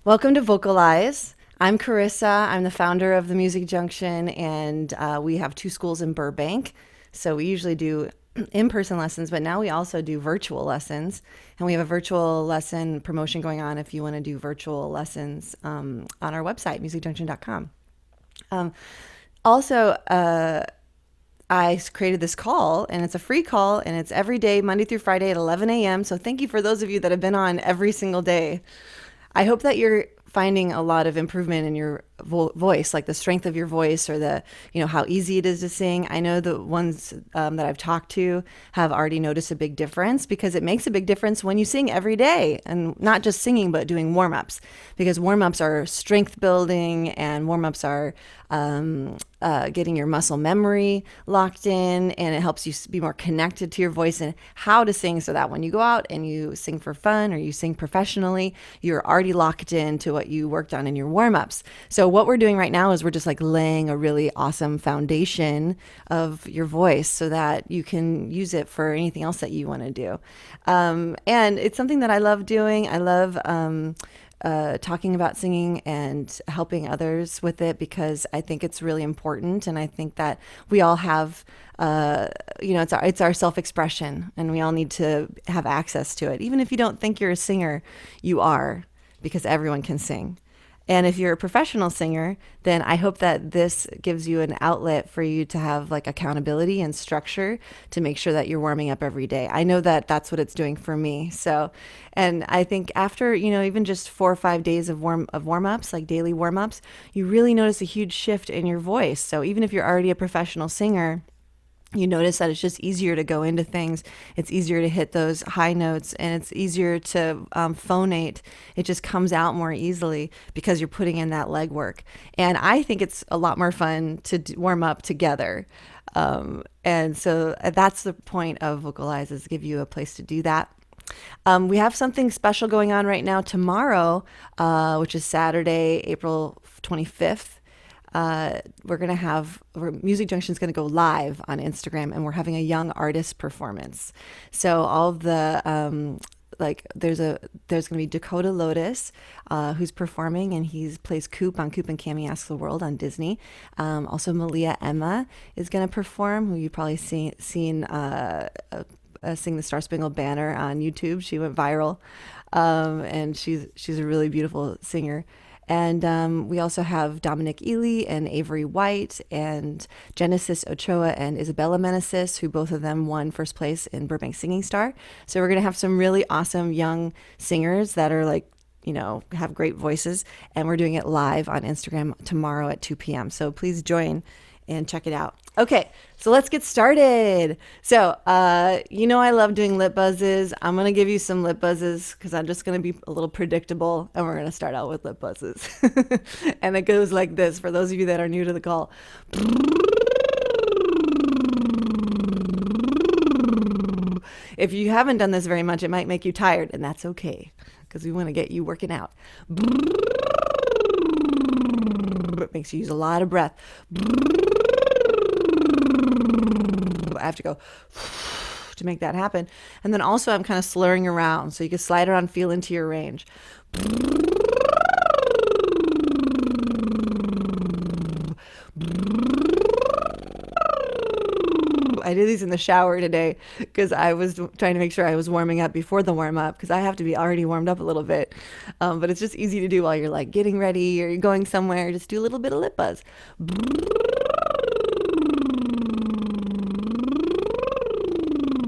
Welcome to Vocalize. I'm Carissa. I'm the founder of the Music Junction, and we have two schools in Burbank. So we usually do in-person lessons, but now we also do virtual lessons. And we have a virtual lesson promotion going on if you want to do virtual lessons on our website, musicjunction.com. Also, I created this call, and it's a free call, and it's every day, Monday through Friday at 11 a.m. So thank you for those of you that have been on every single day. I hope that you're finding a lot of improvement in your voice, like the strength of your voice or how easy it is to sing. I know the ones that I've talked to have already noticed a big difference, because it makes a big difference when you sing every day, and not just singing, but doing warm-ups, because warm-ups are strength building, and warm-ups are getting your muscle memory locked in, and it helps you be more connected to your voice and how to sing, so that when you go out and you sing for fun or you sing professionally, you're already locked into what you worked on in your warm-ups. So what we're doing right now is we're just like laying a really awesome foundation of your voice so that you can use it for anything else that you want to do. And it's something that I love doing. I love talking about singing and helping others with it, because I think it's really important. And I think that we all have, it's our self-expression, and we all need to have access to it. Even if you don't think you're a singer, you are, because everyone can sing. And if you're a professional singer, then I hope that this gives you an outlet for you to have like accountability and structure to make sure that you're warming up every day. I know that that's what it's doing for me. So, and I think after, even just 4 or 5 days of warm-ups, like daily warm-ups, you really notice a huge shift in your voice. So even if you're already a professional singer, you notice that it's just easier to go into things. It's easier to hit those high notes, and it's easier to phonate. It just comes out more easily because you're putting in that legwork. And I think it's a lot more fun to warm up together. And so that's the point of Vocalize, is to give you a place to do that. We have something special going on right now tomorrow, which is Saturday, April 25th. Music Junction is going to go live on Instagram, and we're having a young artist performance. So all of the, there's going to be Dakota Lotus, who's performing, and he plays Coop on Coop and Cammy Asks the World on Disney. Also Malia Emma is going to perform, who you've probably seen sing the Star Spangled Banner on YouTube. She went viral, and she's a really beautiful singer. And we also have Dominic Ely and Avery White and Genesis Ochoa and Isabella Meneses, who both of them won first place in Burbank Singing Star. So we're going to have some really awesome young singers that are have great voices. And we're doing it live on Instagram tomorrow at 2 p.m. So please join and check it out. Okay, so let's get started. So, I love doing lip buzzes. I'm going to give you some lip buzzes because I'm just going to be a little predictable, and we're going to start out with lip buzzes. And it goes like this for those of you that are new to the call. If you haven't done this very much, it might make you tired, and that's okay, because we want to get you working out. It makes you use a lot of breath. I have to go to make that happen. And then also I'm kind of slurring around, so you can slide around, feel into your range. I did these in the shower today because I was trying to make sure I was warming up before the warm-up, because I have to be already warmed up a little bit. But it's just easy to do while you're like getting ready or you're going somewhere. Just do a little bit of lip buzz.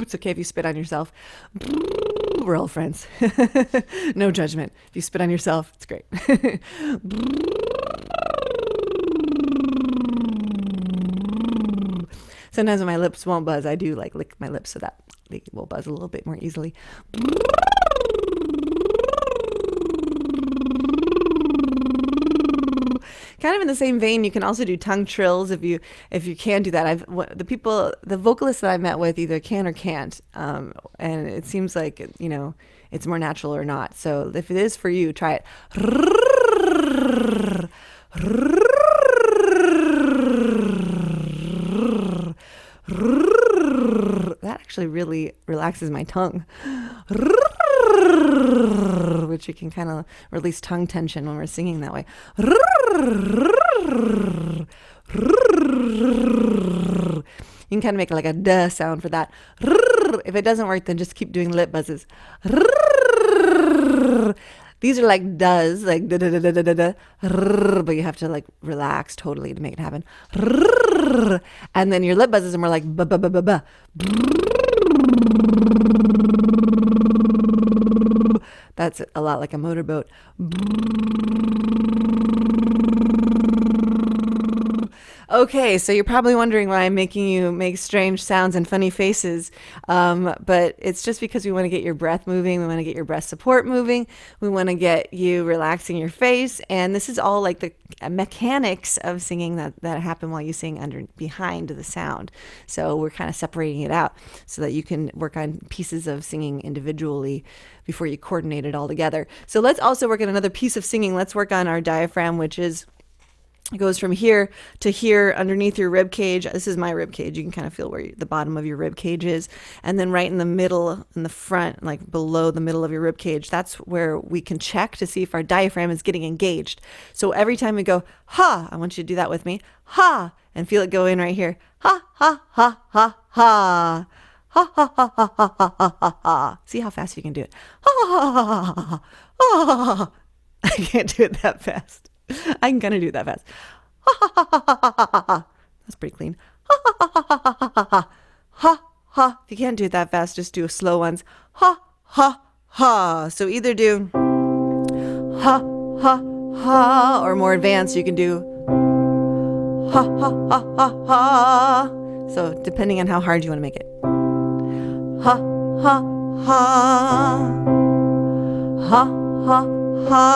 It's okay if you spit on yourself. We're all friends. No judgment. If you spit on yourself, it's great. Sometimes when my lips won't buzz, I do lick my lips so that they will buzz a little bit more easily. Kind of in the same vein, you can also do tongue trills if you can do that. The vocalists that I met with either can or can't, and it seems like it's more natural or not. So if it is for you, try it. That actually really relaxes my tongue. which you can kind of release tongue tension when we're singing that way. You can kind of make like a duh sound for that. If it doesn't work, then just keep doing lip buzzes. These are like does, like da da da da da da, but you have to like relax totally to make it happen. And then your lip buzzes are more like ba ba ba ba ba. That's a lot like a motorboat. Okay, so you're probably wondering why I'm making you make strange sounds and funny faces, but it's just because we want to get your breath moving, we want to get your breath support moving, we want to get you relaxing your face, and this is all like the mechanics of singing that happen while you sing behind the sound. So we're kind of separating it out so that you can work on pieces of singing individually before you coordinate it all together. So let's also work on another piece of singing. Let's work on our diaphragm, which is it goes from here to here underneath your rib cage. This is my rib cage. You can kind of feel where the bottom of your rib cage is. And then right in the middle, in the front, like below the middle of your rib cage, that's where we can check to see if our diaphragm is getting engaged. So every time we go, ha, I want you to do that with me. Ha, and feel it go in right here. Ha, ha, ha, ha, ha. Ha, ha, ha, ha, ha, ha, ha, ha, ha. See how fast you can do it. Ha, ha, ha, ha, ha, ha, ha, ha. I can't do it that fast. I'm gonna do it that fast. Ha ha ha ha ha ha ha ha. That's pretty clean. Ha ha ha ha ha ha ha ha. Ha ha. If you can't do it that fast, just do slow ones. Ha ha ha. So either do ha ha ha, or more advanced, you can do ha ha ha ha ha. So depending on how hard you want to make it. Ha ha ha. Ha ha ha.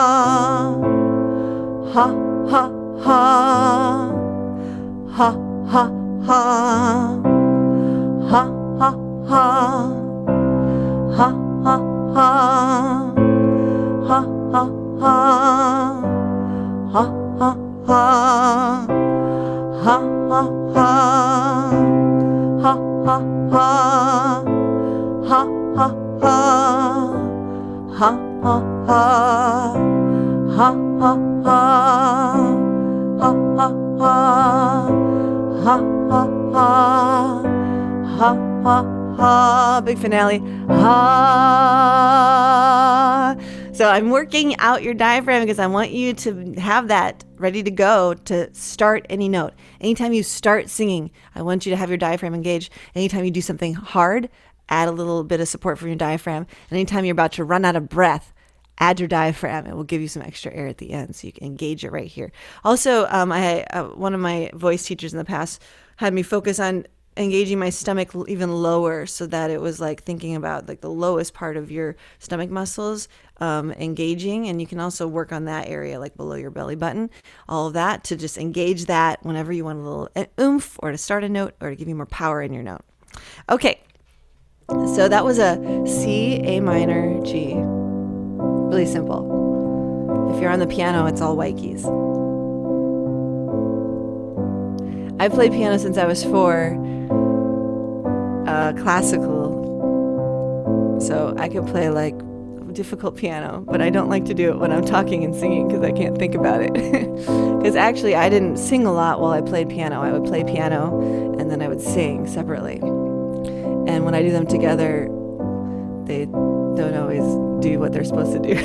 Ha ha ha. Ha ha ha. Ha ha ha. Ha ha ha. Ha ha ha. Ha ha ha. Ha ha ha. Ha ha ha. Ha ha ha. Ha ha ha. Ha ha ha. Ha ha ha. Ha ha ha. Ha ha ha. Big finale. Ha. So I'm working out your diaphragm because I want you to have that ready to go to start any note. Anytime you start singing, I want you to have your diaphragm engaged. Anytime you do something hard, add a little bit of support from your diaphragm. And anytime you're about to run out of breath, add your diaphragm. It will give you some extra air at the end, so you can engage it right here. Also, one of my voice teachers in the past had me focus on engaging my stomach even lower, so that it was like thinking about like the lowest part of your stomach muscles engaging, and you can also work on that area like below your belly button, all of that to just engage that whenever you want a little oomph, or to start a note, or to give you more power in your note. Okay, so that was a C, A minor, G. Really simple. If you're on the piano, it's all white keys. I played piano since I was 4, classical, so I could play like difficult piano, but I don't like to do it when I'm talking and singing because I can't think about it. Because actually I didn't sing a lot while I played piano. I would play piano and then I would sing separately. And when I do them together, they don't always do what they're supposed to do.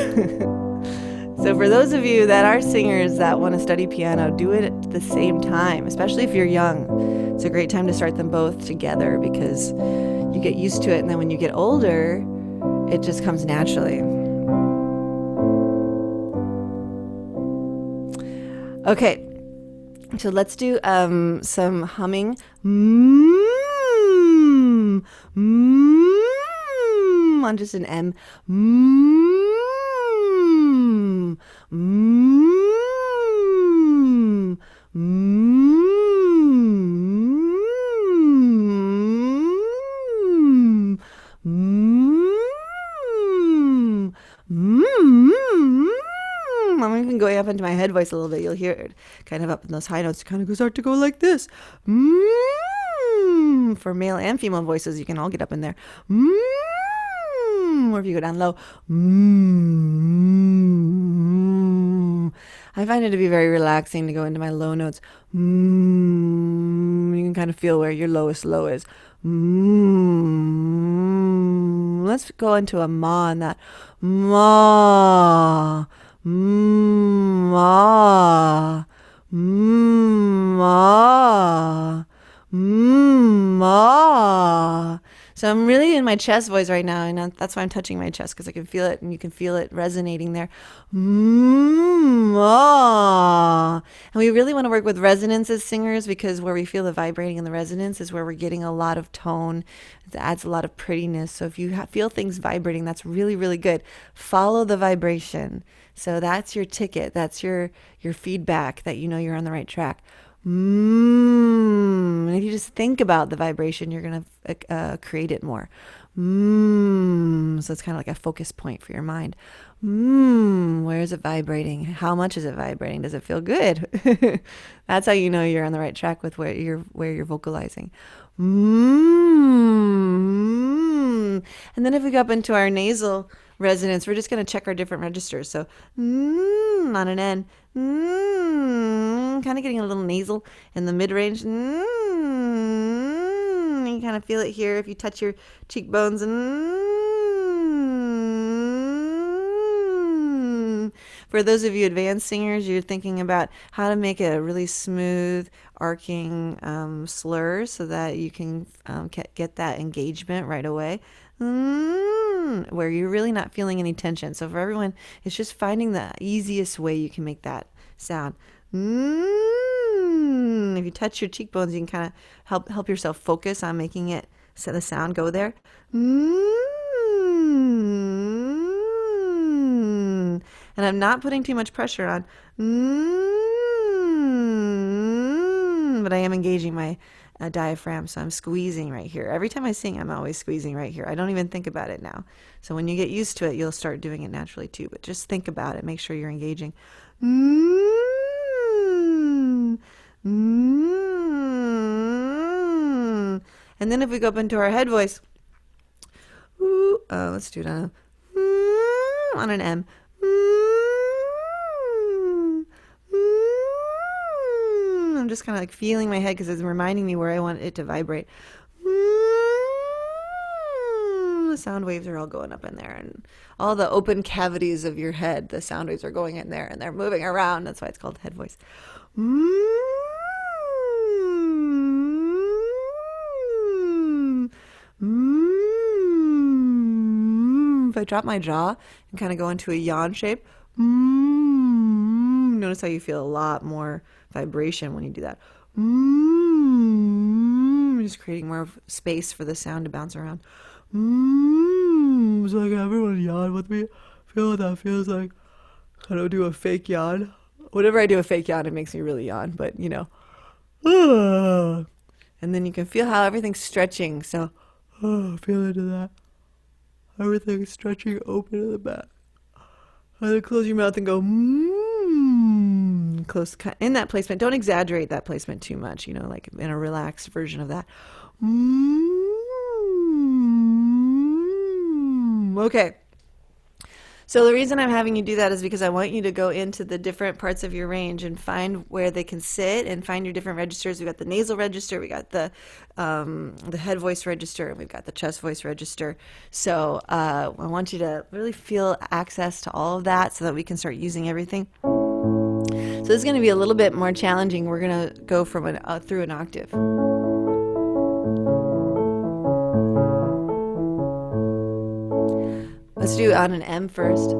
So for those of you that are singers that want to study piano, do it at the same time, especially if you're young. It's a great time to start them both together because you get used to it, and then when you get older, it just comes naturally. Okay, so let's do some humming. On just an M. I'm even going up into my head voice a little bit. You'll hear it kind of up in those high notes. It kind of start to go like this. For male and female voices, you can all get up in there. Or if you go down low, mm. I find it to be very relaxing to go into my low notes. Mm. You can kind of feel where your lowest low is. Mm. Let's go into a ma on that. Ma. Ma. Ma. Ma. So I'm really in my chest voice right now, and that's why I'm touching my chest, because I can feel it, and you can feel it resonating there. Ma. And we really want to work with resonance as singers, because where we feel the vibrating and the resonance is where we're getting a lot of tone. It adds a lot of prettiness. So if you feel things vibrating, that's really, really good. Follow the vibration. So that's your ticket. That's your feedback that you know you're on the right track. And if you just think about the vibration, you're going to create it more. So it's kind of like a focus point for your mind. Where is it vibrating? How much is it vibrating? Does it feel good? That's how you know you're on the right track with where you're vocalizing. And then if we go up into our nasal resonance, we're just going to check our different registers. So on an N, kind of getting a little nasal in the mid-range. You kind of feel it here if you touch your cheekbones. For those of you advanced singers, you're thinking about how to make a really smooth, arcing slur so that you can get that engagement right away. Where you're really not feeling any tension. So for everyone, it's just finding the easiest way you can make that sound. If you touch your cheekbones, you can kind of help yourself focus on making it so the sound go there. And I'm not putting too much pressure on, but I am engaging my diaphragm, so I'm squeezing right here. Every time I sing, I'm always squeezing right here. I don't even think about it now. So when you get used to it, you'll start doing it naturally too, but just think about it. Make sure you're engaging. And then if we go up into our head voice, let's do it on an M. I'm just kind of like feeling my head because it's reminding me where I want it to vibrate. The sound waves are all going up in there, and all the open cavities of your head, the sound waves are going in there and they're moving around. That's why it's called head voice. If I drop my jaw and kind of go into a yawn shape, notice how you feel a lot more vibration when you do that. Just creating more space for the sound to bounce around. So like everyone yawn with me. Feel what that feels like. I don't do a fake yawn. Whenever I do a fake yawn, it makes me really yawn, but you know. And then you can feel how everything's stretching. So feel into that. Everything's stretching open in the back. And then close your mouth and go close in that placement. Don't exaggerate that placement too much, you know, like in a relaxed version of that. Okay. So the reason I'm having you do that is because I want you to go into the different parts of your range and find where they can sit and find your different registers. We've got the nasal register, we got the head voice register, and we've got the chest voice register. So I want you to really feel access to all of that so that we can start using everything. So this is going to be a little bit more challenging. We're going to go from through an octave. Let's do it on an M first.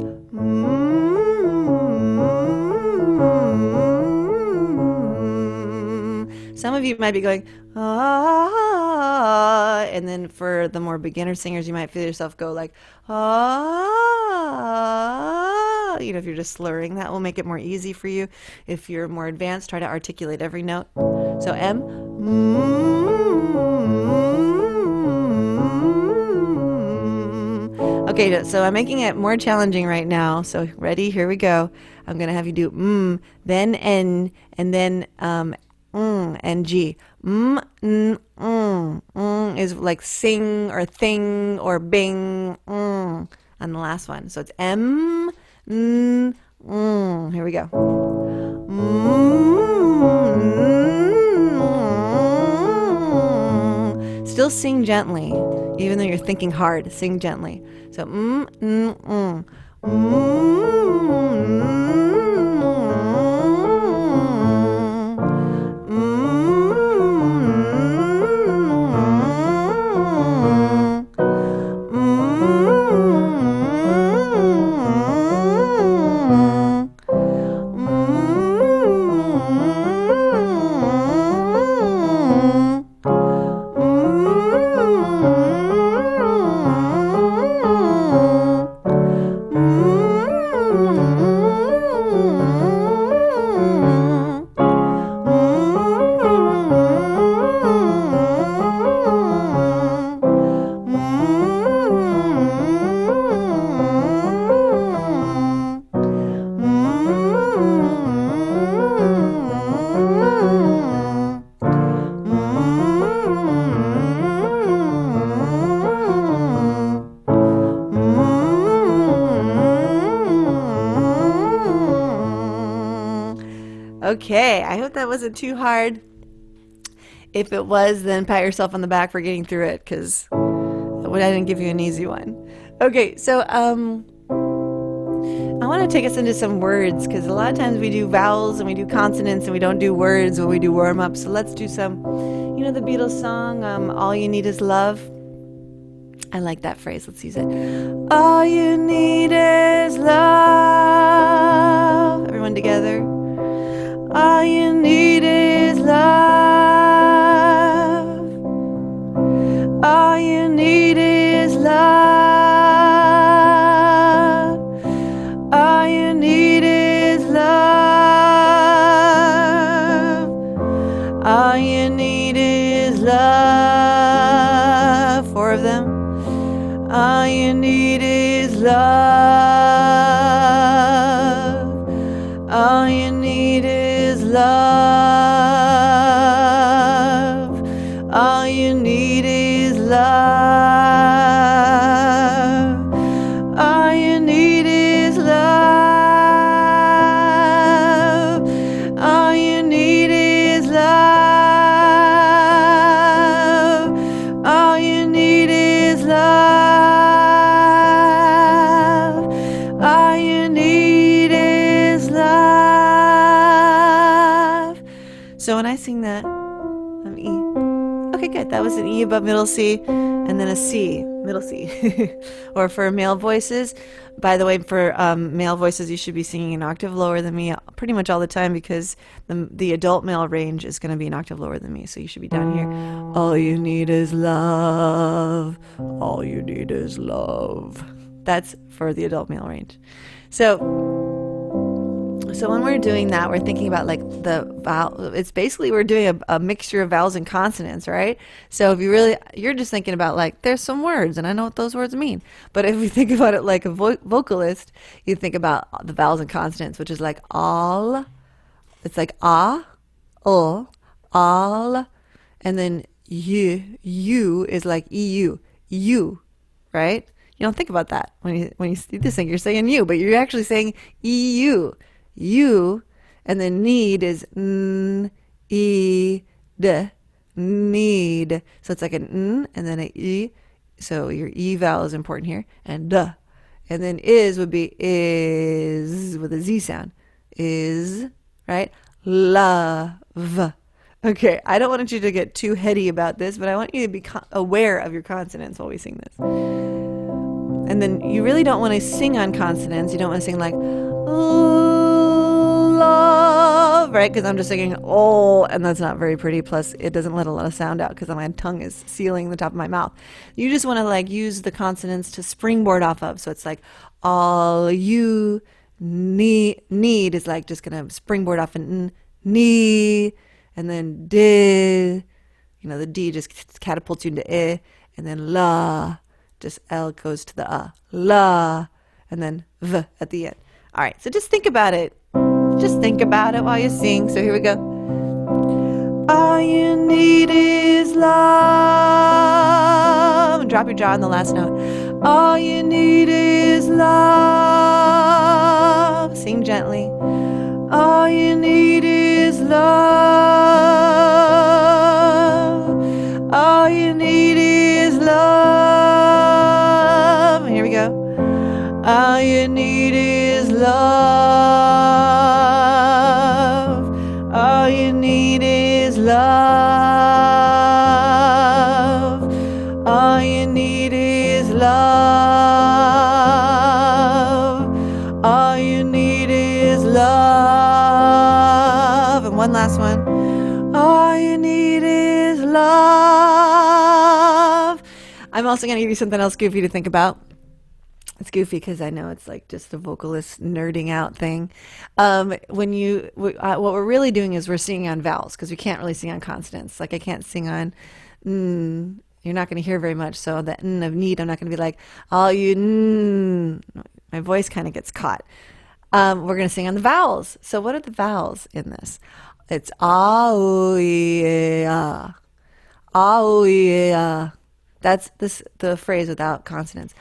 Some of you might be going, ah, and then for the more beginner singers, you might feel yourself go like, ah. You know, if you're just slurring, that will make it more easy for you. If you're more advanced, try to articulate every note. So M. Okay, so I'm making it more challenging right now. So ready? Here we go. I'm going to have you do then N, and then and G. Is like sing or thing or bing on the last one. So it's M, N, Here we go. Still sing gently, even though you're thinking hard. Sing gently. So okay, I hope that wasn't too hard. If it was, then pat yourself on the back for getting through it, because I didn't give you an easy one. Okay, so I want to take us into some words, because a lot of times we do vowels and we do consonants and we don't do words when we do warm-up. So let's do some, you know the Beatles song, All You Need Is Love? I like that phrase. Let's use it. All you need is love. Everyone together. All you need is love. All you need is love. All you need is love. All you need is love. 4 of them. All you need is love. All you need is love. All you need is love. All you need is love. All you need is love. All you need is love. All you need is love. So when I sing that, I'm E. Okay, good. That was an E above middle C, and then a C, middle C. Or for male voices, by the way, for male voices, you should be singing an octave lower than me pretty much all the time, because the adult male range is going to be an octave lower than me. So you should be down here. All you need is love. All you need is love. That's for the adult male range. So when we're doing that, we're thinking about like the vowel. It's basically we're doing a mixture of vowels and consonants, right? So if you're just thinking about like there's some words and I know what those words mean. But if we think about it like a vocalist, you think about the vowels and consonants, which is like all. It's like ah, all, and then you is like eu, right? You don't think about that when you see this thing. You're saying you, but you're actually saying eu. You, and then need is n, e, d, need. So it's like an n and then an e. So your e vowel is important here, and d. And then is would be is with a z sound. Is, right? Love. Okay, I don't want you to get too heady about this, but I want you to be aware of your consonants while we sing this. And then you really don't want to sing on consonants. You don't want to sing like love, right? Because I'm just singing oh, and that's not very pretty. Plus, it doesn't let a lot of sound out because my tongue is sealing the top of my mouth. You just want to like use the consonants to springboard off of. So it's like all you need is like just gonna springboard off an knee, and then d, the D just catapults you into I, and then la, just L goes to the la, and then v at the end. All right, so just think about it. Just think about it while you sing. So here we go. All you need is love. And drop your jaw on the last note. All you need is love. Sing gently. All you need is love. All you need is love. Here we go. All you need is love. All you need is love. All you need is love. All you need is love. And one last one. All you need is love. I'm also going to give you something else goofy to think about. It's goofy because I know it's like just the vocalist nerding out thing. What we're really doing is we're singing on vowels because we can't really sing on consonants. Like I can't sing on you're not going to hear very much. So the n of need, I'm not going to be like, all you my voice kind of gets caught. We're going to sing on the vowels. So what are the vowels in this? It's ah, ooh, yeah. Ah, ooh, yeah. That's the phrase without consonants.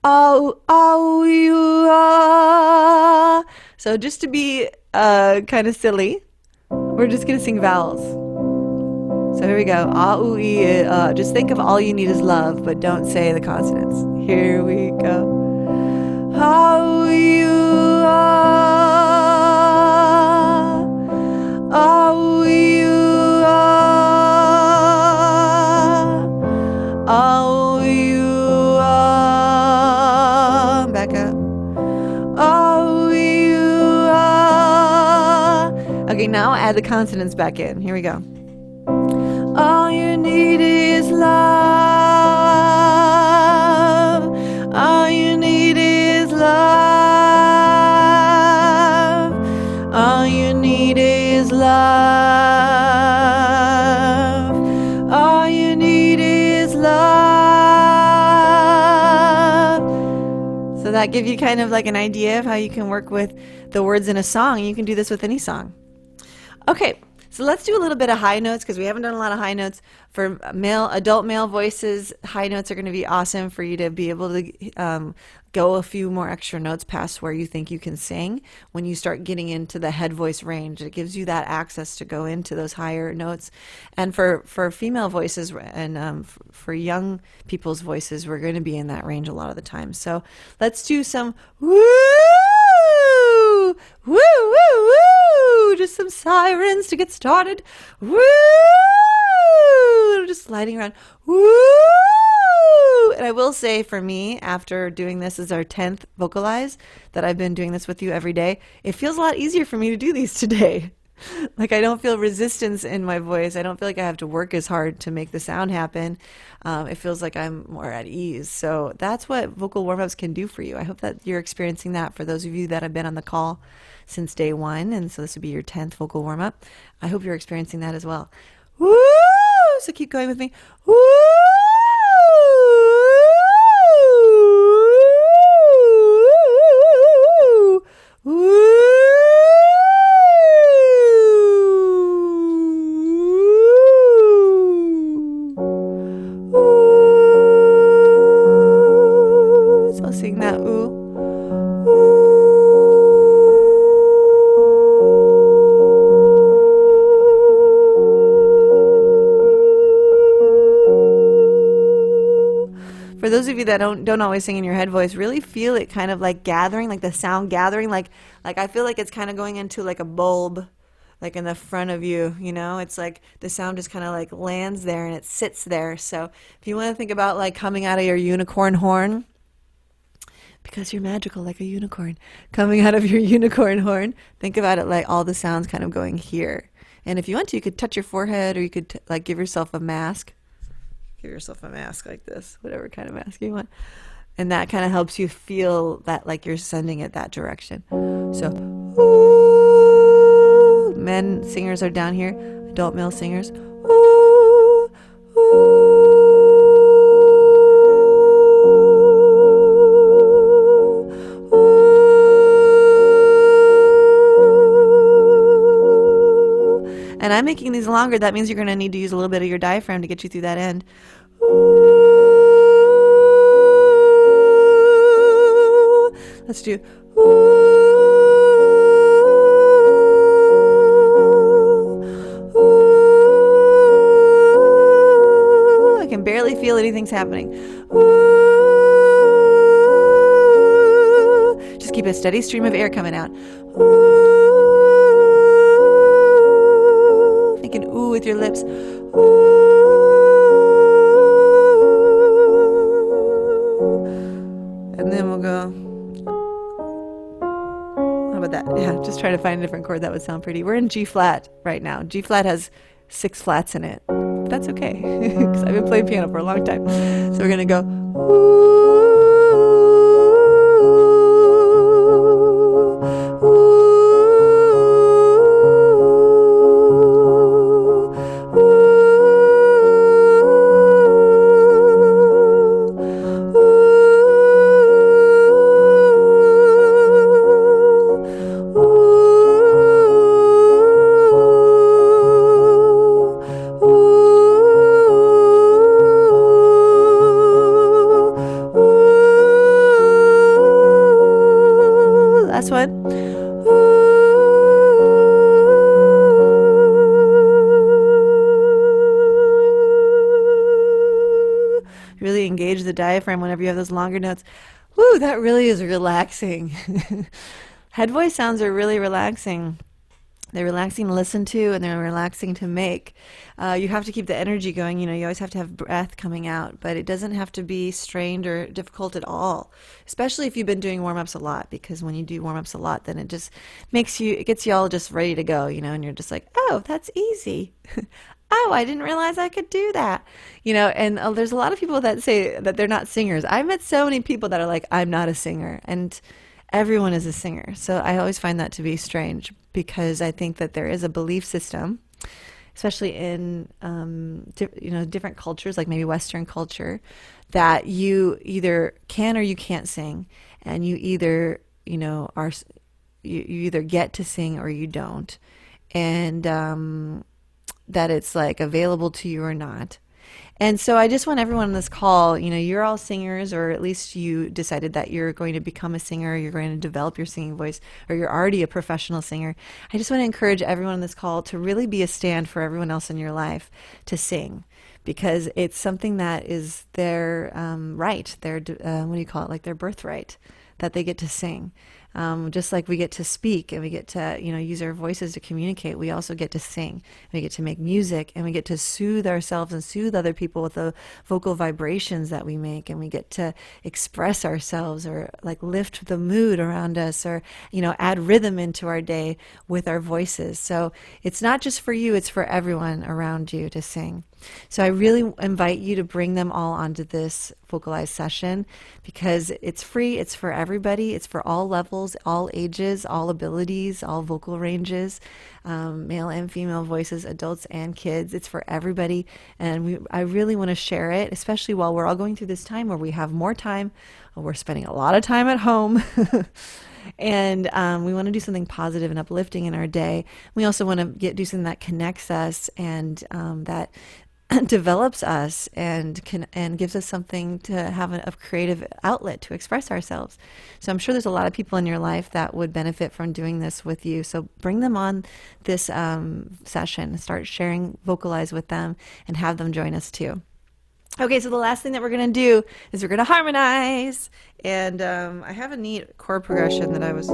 Oh, oh, you are. So just to be kind of silly, we're just going to sing vowels. So here we go. Ah, ooh, just think of all you need is love, but don't say the consonants. Here we go. How you are. Oh, you are. Oh, you are. Back up. Oh, you are. Okay, now add the consonants back in. Here we go. All you need is love. All you need is love. All you need is love. All you need is love. So that gives you kind of like an idea of how you can work with the words in a song. You can do this with any song. Okay. So let's do a little bit of high notes because we haven't done a lot of high notes. For adult male voices, high notes are going to be awesome for you to be able to go a few more extra notes past where you think you can sing. When you start getting into the head voice range, it gives you that access to go into those higher notes. And for female voices and for young people's voices, we're going to be in that range a lot of the time. So let's do some woo! Woo, woo, woo! Just some sirens to get started. Woo! Just sliding around. Woo! And I will say for me, after doing this as our 10th Vocalize, that I've been doing this with you every day, it feels a lot easier for me to do these today. Like I don't feel resistance in my voice. I don't feel like I have to work as hard to make the sound happen. It feels like I'm more at ease. So that's what vocal warm-ups can do for you. I hope that you're experiencing that for those of you that have been on the call since day one. And so this would be your 10th vocal warm-up. I hope you're experiencing that as well. Woo! So keep going with me. Woo! Woo! So sing that ooh. For those of you that don't always sing in your head voice, really feel it kind of like gathering, like the sound gathering, like I feel like it's kind of going into like a bulb, like in the front of you, you know? It's like the sound just kind of like lands there and it sits there. So if you want to think about like coming out of your unicorn horn, because you're magical like a unicorn, coming out of your unicorn horn, think about it like all the sounds kind of going here. And if you want to, you could touch your forehead, or you could like give yourself a mask. Give yourself a mask like this, whatever kind of mask you want. And that kind of helps you feel that like you're sending it that direction. So, ooh, men singers are down here, adult male singers. Ooh, ooh, ooh. And I'm making these longer. That means you're going to need to use a little bit of your diaphragm to get you through that end. Let's do. I can barely feel anything's happening. Just keep a steady stream of air coming out. Make an ooh with your lips. And then we'll go. How about that? Yeah, just trying to find a different chord that would sound pretty. We're in G flat right now. G flat has 6 flats in it. But that's okay, because I've been playing piano for a long time. So we're going to go. Last one. Really engage the diaphragm whenever you have those longer notes. Woo, that really is relaxing. Head voice sounds are really relaxing. They're relaxing to listen to, and they're relaxing to make. You have to keep the energy going. You know, you always have to have breath coming out, but it doesn't have to be strained or difficult at all, especially if you've been doing warm-ups a lot, because when you do warm-ups a lot, then it just it gets you all just ready to go, you know, and you're just like, oh, that's easy. Oh, I didn't realize I could do that. You know, and there's a lot of people that say that they're not singers. I've met so many people that are like, I'm not a singer. And everyone is a singer. So I always find that to be strange, because I think that there is a belief system, especially in different cultures, like maybe Western culture, that you either can or you can't sing, and you either you either get to sing or you don't, and that it's like available to you or not. And so I just want everyone on this call, you know, you're all singers, or at least you decided that you're going to become a singer, you're going to develop your singing voice, or you're already a professional singer. I just want to encourage everyone on this call to really be a stand for everyone else in your life to sing, because it's something that is their right, their, what do you call it, like their birthright, that they get to sing. Just like we get to speak and we get to, use our voices to communicate, we also get to sing. We get to make music, and we get to soothe ourselves and soothe other people with the vocal vibrations that we make, and we get to express ourselves, or like lift the mood around us, or, add rhythm into our day with our voices. So it's not just for you, it's for everyone around you to sing. So I really invite you to bring them all onto this Vocalize session, because it's free, it's for everybody, it's for all levels, all ages, all abilities, all vocal ranges, male and female voices, adults and kids. It's for everybody, and I really want to share it, especially while we're all going through this time where we have more time. We're spending a lot of time at home. And we want to do something positive and uplifting in our day. We also want to do something that connects us, and that develops us, and gives us something to have a creative outlet to express ourselves. So I'm sure there's a lot of people in your life that would benefit from doing this with you. So bring them on this session, start sharing Vocalize with them, and have them join us too. Okay, so the last thing that we're going to do is we're going to harmonize. And I have a neat chord progression that I was...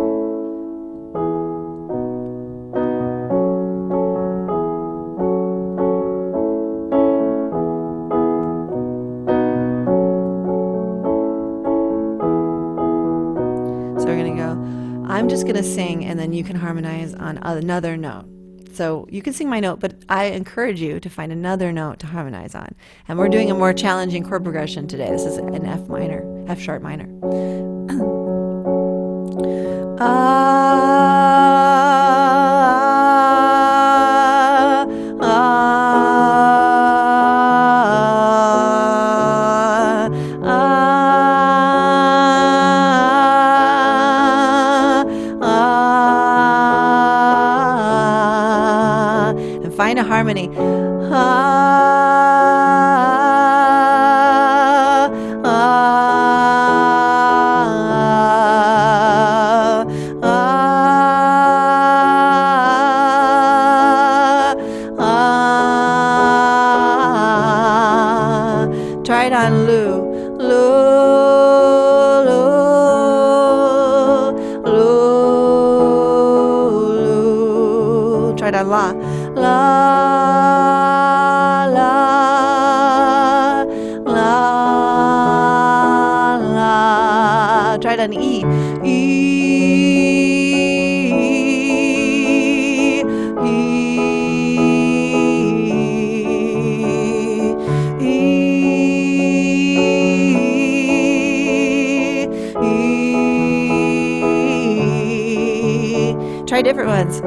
I'm just going to sing, and then you can harmonize on another note. So you can sing my note, but I encourage you to find another note to harmonize on. And we're doing a more challenging chord progression today. This is an F sharp minor. find a harmony. Try it on Lu. Lu. Try it on La. La. Try it on E. Try different ones.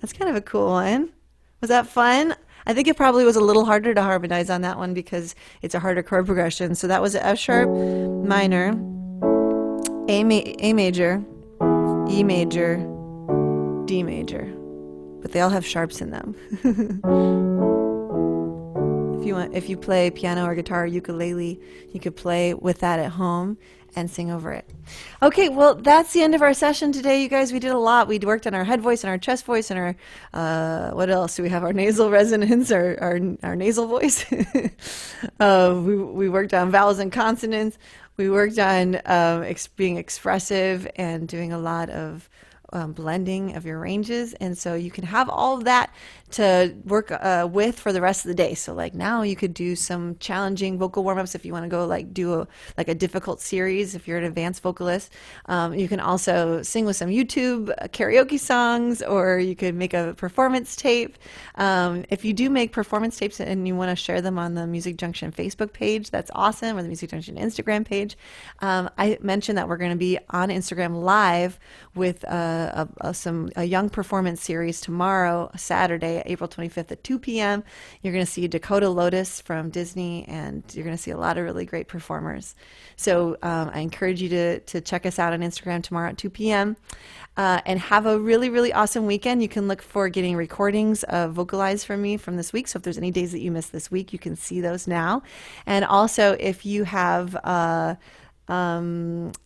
That's kind of a cool one. Was that fun? I think it probably was a little harder to harmonize on that one because it's a harder chord progression. So that was F sharp minor, A major, E major, D major. But they all have sharps in them. If you play piano or guitar or ukulele, you could play with that at home and sing over it. Okay, well, that's the end of our session today, you guys. We did a lot. We worked on our head voice and our chest voice and our, what else? Do we have our nasal resonance, our nasal voice? We worked on vowels and consonants. We worked on being expressive and doing a lot of blending of your ranges, and so you can have all of that to work with for the rest of the day. So like now you could do some challenging vocal warm-ups if you want to go like do a difficult series if you're an advanced vocalist. You can also sing with some YouTube karaoke songs, or you could make a performance tape. If you do make performance tapes and you want to share them on the Music Junction Facebook page, that's awesome, or the Music Junction Instagram page. I mentioned that we're going to be on Instagram live with a young performance series tomorrow, Saturday, April 25th at 2 p.m. You're going to see Dakota Lotus from Disney, and you're going to see a lot of really great performers. So I encourage you to check us out on Instagram tomorrow at 2 p.m. And have a really, really awesome weekend. You can look for getting recordings of Vocalize from me from this week. So if there's any days that you missed this week, you can see those now. And also if you have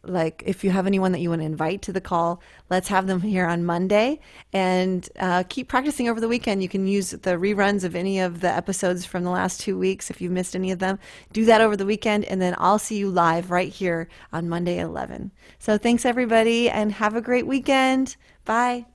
like if you have anyone that you want to invite to the call, let's have them here on Monday, and keep practicing over the weekend. You can use the reruns of any of the episodes from the last 2 weeks if you've missed any of them. Do that over the weekend, and then I'll see you live right here on Monday at 11. So thanks everybody, and have a great weekend. Bye.